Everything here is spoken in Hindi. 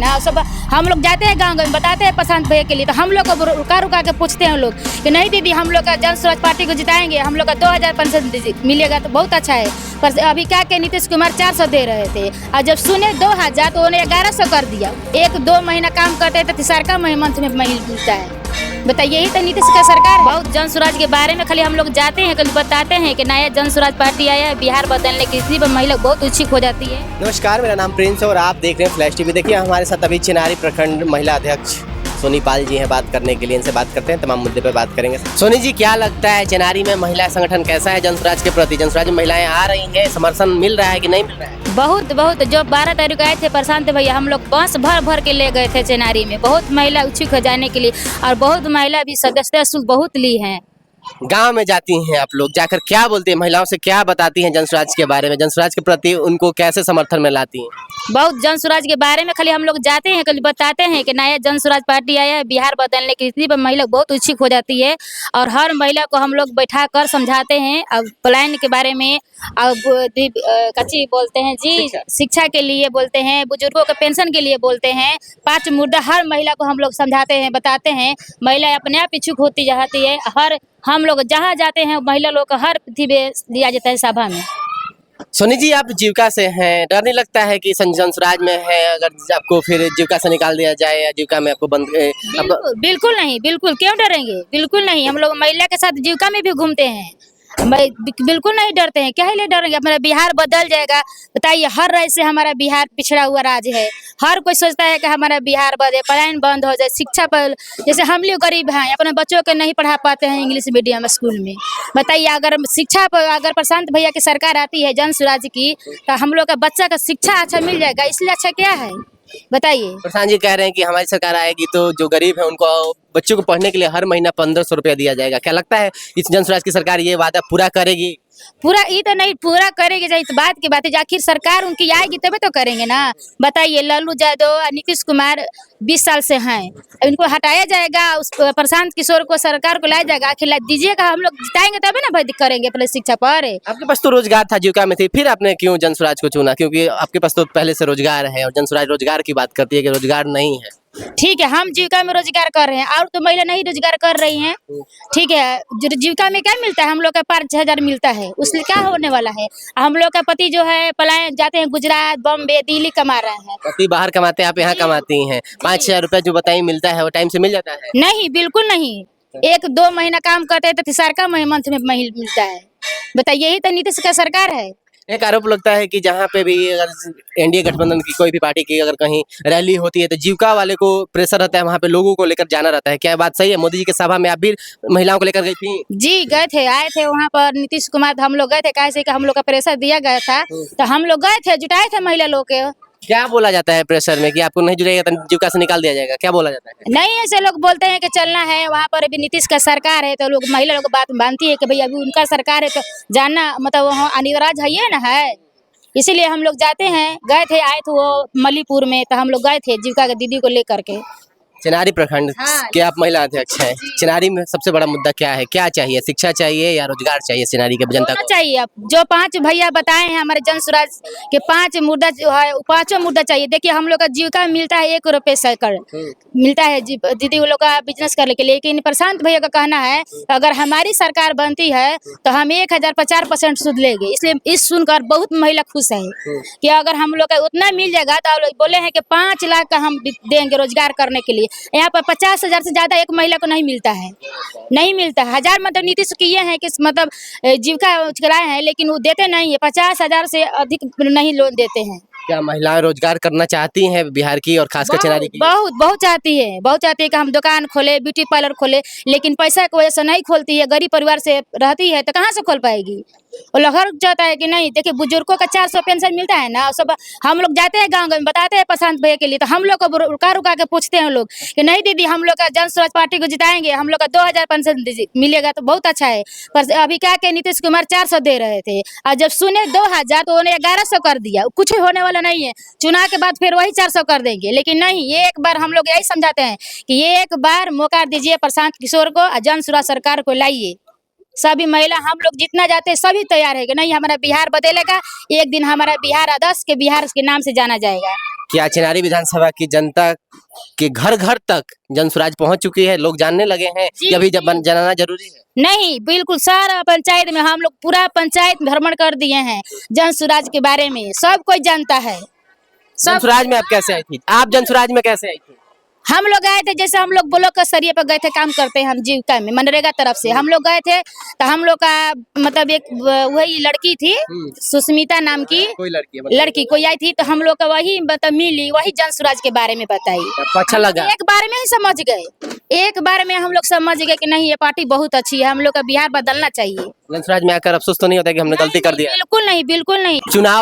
ना सब। हम लोग जाते हैं गाँव में, बताते हैं प्रशांत भैया के लिए, तो हम लोग को रुका रुका के पूछते हैं लोग कि नहीं दीदी हम लोग का जन स्वराज पार्टी को जिताएंगे, हम लोग का 2000% मिलेगा तो बहुत अच्छा है। पर अभी क्या के नीतीश कुमार 400 दे रहे थे और जब सुने 2000 तो उन्हें 1100 कर दिया। 1-2 महीना काम करते हैं तो तीसरा मंथ में मिलता है। बताइए, यही तो नीतीश का सरकार है। बहुत जन स्वराज के बारे में खाली हम लोग जाते हैं, कभी बताते हैं कि नया जन स्वराज पार्टी आया है, बिहार बदलने की, इसी पर महिला बहुत उत्सुक हो जाती है। नमस्कार, मेरा नाम प्रिंस है और आप देख रहे हैं फ्लैश टीवी। देखिए हमारे साथ अभी चिनारी प्रखंड महिला अध्यक्ष सोनी पाल जी हैं, बात करने के लिए। इनसे बात करते हैं, तमाम मुद्दे पे बात करेंगे। सोनी जी, क्या लगता है चिनारी में महिला संगठन कैसा है जन स्वराज के प्रति? जन स्वराज में महिलाएं आ रही हैं, समर्थन मिल रहा है कि नहीं मिल रहा है? बहुत जो 12 तारीख को आए थे प्रशांत भैया, हम लोग बस भर के ले गए थे चिनारी में। बहुत महिला उत्सुक हो जाने के लिए और बहुत महिला भी सदस्यता शुल्क बहुत ली है। गांव में जाती हैं आप लोग, जाकर क्या बोलती हैं महिलाओं से, क्या बताती हैं जन स्वराज के बारे में, जन स्वराज के प्रति उनको कैसे समर्थन में लाती हैं? बहुत जन स्वराज के बारे में खाली हम लोग जाते हैं, कभी बताते हैं कि नया जन स्वराज पार्टी आया है, बिहार बदलने की, इसी पर महिला बहुत उत्सुक हो जाती है। और हर महिला को हम लोग बैठा कर समझाते हैं अब प्लान के बारे में। अब कच्ची बोलते हैं जी, शिक्षा के लिए बोलते हैं, बुजुर्गों के पेंशन के लिए बोलते हैं। 5 मुद्दा हर महिला को हम लोग समझाते हैं, बताते हैं। महिला अपने आप इच्छुक होती जाती है। हम लोग जहाँ जाते हैं महिला लोग को हर प्रतिभा दिया जाता है सभा में। सोनी जी, आप जीविका से हैं, डर नहीं लगता है कि जन स्वराज में है अगर आपको फिर जीविका से निकाल दिया जाए या जीविका में आपको बंद? बिल्कुल नहीं, बिल्कुल क्यों डरेंगे, बिल्कुल नहीं। हम लोग महिला के साथ जीविका में भी घूमते हैं, बिल्कुल नहीं डरते हैं। क्या लिए डरेंगे? हमारा बिहार बदल जाएगा। बताइए, हर राज्य से हमारा बिहार पिछड़ा हुआ राज्य है। हर कोई सोचता है कि हमारा बिहार बदले, पलायन बंद हो जाए, शिक्षा पर जैसे हम लोग गरीब हैं, अपने बच्चों को नहीं पढ़ा पाते हैं इंग्लिश मीडियम स्कूल में। बताइए, अगर शिक्षा पर अगर प्रशांत भैया की सरकार आती है जन स्वराज की, तो हम लोग का बच्चा का शिक्षा अच्छा मिल जाएगा। इसलिए अच्छा क्या है बताइए? प्रधान जी कह रहे हैं कि हमारी सरकार आएगी तो जो गरीब है उनको, बच्चों को पढ़ने के लिए हर महीना 1500 रुपया दिया जाएगा। क्या लगता है इस जन स्वराज की सरकार ये वादा पूरा करेगी? पूरा ये तो नहीं पूरा करेगी, जाए तो बात की बात है। आखिर सरकार उनकी आएगी तभी तो करेंगे ना। बताइए, लालू यादव और नीतीश कुमार 20 साल से हैं, इनको हटाया जाएगा, उस प्रशांत किशोर को सरकार को लाया जाएगा। आखिर दीजिएगा, हम लोग जिताएंगे तभी ना भाई करेंगे अपने शिक्षा पर। आपके पास तो रोजगार था, जीविका में थी, फिर आपने क्यों जन स्वराज को चुना? क्योंकि आपके पास तो पहले से रोजगार है और जन स्वराज रोजगार की बात करती है कि रोजगार नहीं है। ठीक है, हम जीविका में रोजगार कर रहे हैं और तो महिला नहीं रोजगार कर रही हैं। ठीक है, जीविका में क्या मिलता है? हम लोग का 5,000 मिलता है, उससे क्या होने वाला है? हम लोग का पति जो है पलायन जाते हैं, गुजरात, बॉम्बे, दिल्ली कमा रहे हैं। पति बाहर कमाते हैं, आप यहाँ कमाती हैं। 5,000 रुपया जो बताइए मिलता है, वो टाइम से मिल जाता है? नहीं, बिल्कुल नहीं। 1-2 महीना काम करते हैं तो तीसरा मंथ में मिलता है। बताइए, यही तो नीतीश का सरकार है। एक आरोप लगता है कि जहाँ पे भी अगर एनडीए गठबंधन की कोई भी पार्टी की अगर कहीं रैली होती है तो जीविका वाले को प्रेशर रहता है, वहाँ पे लोगों को लेकर जाना रहता है। क्या बात सही है? मोदी जी के सभा में आप भी महिलाओं को लेकर गई थी? जी गए थे, आए थे वहाँ पर नीतीश कुमार, हम लोग गए थे। कैसे कि हम लोग का प्रेशर दिया गया था तो हम लोग गए थे, जुटाए थे महिला लोग के। क्या बोला जाता है प्रेशर में कि आपको नहीं जुड़ेगा तो जीविका से निकाल दिया जाएगा? क्या बोला जाता है? नहीं, ऐसे लोग बोलते हैं कि चलना है वहाँ पर, अभी नीतीश का सरकार है तो लोग महिला लोग बात मानती है कि भाई अभी उनका सरकार है तो जाना मतलब वहाँ अनिवार्य है ना है। इसीलिए हम लोग जाते हैं, गए थे, आए थे वो मलीपुर में, तो हम लोग गए थे जीविका के दीदी को लेकर के। चिनारी प्रखंड के आप महिला अध्यक्ष हैं, चिनारी में सबसे बड़ा मुद्दा क्या है? क्या चाहिए? शिक्षा चाहिए या रोजगार चाहिए चिनारी के जनता को? चाहिए अब जो 5 भैया बताए हैं हमारे जन स्वराज के 5 मुद्दा जो है, 5 मुद्दा चाहिए। देखिए, हम लोग का जीविका मिलता है 1 रुपये सैकड़ मिलता है दीदी वो लोग का बिजनेस करने के लिए। लेकिन प्रशांत भैया का कहना है अगर हमारी सरकार बनती है तो हम 1050% सूद लेंगे। इसलिए इस सुनकर बहुत महिला खुश है कि अगर हम लोग का उतना मिल जाएगा तो बोले हैं कि 5 लाख का हम देंगे रोजगार करने के लिए। यहाँ पर 50,000 से ज्यादा एक महिला को नहीं मिलता है, नहीं मिलता है। 1000 मतलब नीतीश किए हैं कि मतलब जीविका चलाए हैं, लेकिन वो देते नहीं है। 50,000 से अधिक नहीं लोन देते हैं। क्या महिलाएं रोजगार करना चाहती हैं बिहार की और खासकर चिनारी की? बहुत चाहती है, बहुत चाहती है कि हम दुकान खोले, ब्यूटी पार्लर खोले, लेकिन पैसा की वजह से नहीं खोलती है। गरीब परिवार से रहती है तो कहाँ से खोल पाएगी? और लहर चाहता है कि नहीं। देखिए, बुजुर्गों का 400 पेंशन मिलता है ना सब। हम लोग जाते हैं गाँव में, बताते हैं प्रशांत भैया के लिए, तो हम लोग को रुका रुका के पूछते हैं लोग कि नहीं दीदी हम लोग का जन स्वराज पार्टी को जिताएंगे, हम लोग का 2000% मिलेगा तो बहुत अच्छा है। पर अभी क्या के नीतीश कुमार 400 दे रहे थे और जब सुने 2000 तो उन्हें 1100 कर दिया। कुछ होने वाला नहीं है, चुनाव के बाद फिर वही 400 कर देंगे। लेकिन नहीं, ये एक बार हम लोग यही समझाते हैं कि ये एक बार मौका दीजिए प्रशांत किशोर को और जन स्वराज सरकार को लाइए। सभी महिला हम लोग जितना जाते हैं सभी तैयार है कि नहीं हमारा बिहार बदलेगा। एक दिन हमारा बिहार आदर्श के बिहार के नाम से जाना जाएगा। क्या चिनारी विधानसभा की जनता के घर घर तक जन स्वराज पहुंच चुकी है, लोग जानने लगे हैं जी, कि अभी जी। जब जनाना जरूरी है? नहीं, बिल्कुल सारा पंचायत में हम लोग पूरा पंचायत भ्रमण कर दिए हैं, जन स्वराज के बारे में सब कोई जानता है। जन स्वराज में आप कैसे आई थी? आप जन स्वराज में कैसे आई थी? हम लोग गए थे, जैसे हम लोग ब्लॉक के स्तरीय पर गए थे, काम करते हैं हम जीविका में मनरेगा तरफ से हम लोग गए थे। तो हम लोग का मतलब एक वही लड़की थी सुस्मिता नाम की कोई लड़की है लड़की कोई आई थी, तो हम लोग का वही मतलब मिली, वही जन स्वराज के बारे में बताई। आपको अच्छा लगा? एक बार में ही समझ गए, एक बार में हम लोग समझ गए कि नहीं ये पार्टी बहुत अच्छी है, हम लोग का बिहार बदलना चाहिए। जन स्वराज में आकर अफसोस तो नहीं होता कि हमने गलती कर दिया? बिल्कुल नहीं, बिल्कुल नहीं। चुनाव